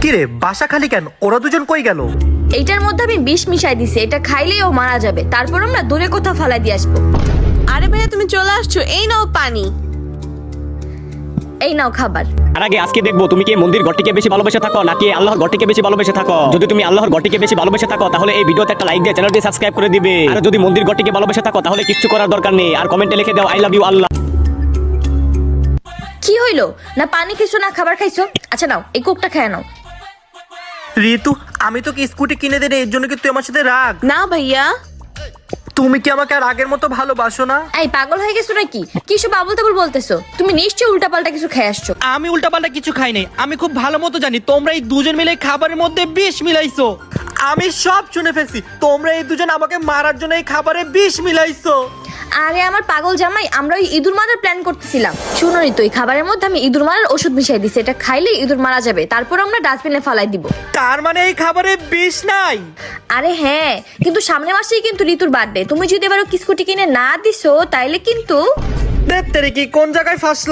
কিরে বাসা খালি কেন? ওরা দুজন কই গেল? এইটার মধ্যে আমি বিষ মিশাই দিছি, এটা খাইলেই ও মারা যাবে। তারপর আমরা দূরে কোথাও ফালাই দিয়ে আসবো। আরে ভাইয়া তুমি চলে আসছো, এই নাও পানি। এই নাও খাবার। আর আগে আজকে দেখবো তুমি কি মন্দির ঘরটিকে বেশি ভালোবেসে থাকো নাকি আল্লাহর ঘরটিকে বেশি ভালোবেসে থাকো। যদি তুমি আল্লাহর ঘরটিকে বেশি ভালোবেসে থাকো তাহলে এই ভিডিওতে একটা লাইক দিয়ে চ্যানেলটি সাবস্ক্রাইব করে দিবে। আর যদি মন্দির ঘরটিকে ভালোবেসে থাকো তাহলে কিচ্ছু করার দরকার নেই, আর কমেন্টে লিখে দাও আই লাভ ইউ আল্লাহ। কি হইলো? না পানি খাইছো না খাবার খাইছো? আচ্ছা নাও এই কোকটা খেয়ে নাও। ঋতু, আমি তোকে স্কুটি কিনে দেনে, এর জন্য কি তুই আমার সাথে রাগ? না ভাইয়া। তুমি কি আমাকে আর আগের মতো ভালোবাসো না? এই পাগল হয়ে গেছো নাকি? কি সব আবল তাবল বলতেছো? তুমি নিশ্চয়ই উল্টাপাল্টা কিছু খেয়ে আসছো। আমি উল্টাপাল্টা কিছু খাই নাই। আমি খুব ভালো মতো জানি তোমরা এই দুজন মিলে খাবারের মধ্যে বিষ মিলাইছো। আমি সব শুনে ফেলছি, তোমরা এই দুজন আমাকে মারার জন্য এই খাবারে বিষ মিলাইছো। আরে আমার পাগল জামাই, আমরা ওই ইঁদুর মারার প্ল্যান করতেছিলাম। শুনোই তো, এই খাবারের মধ্যে আমি ইঁদুর মারার ওষুধ মিশাই দিছি, এটা খাইলে ইঁদুর মারা যাবে। তারপর আমরা ডাস্টবিনে ফালাই দিব। তার মানে এই খাবারে বিষ নাই? আরে হ্যাঁ, কিন্তু সামনের মাসেই কিন্তু ঋতুর বার্থডে। তুমি যদি এবার স্কুটি কিনে না দিছো তাইলে কিন্তু দেখ তেরে কি কোন জায়গায় ফাঁসলাম।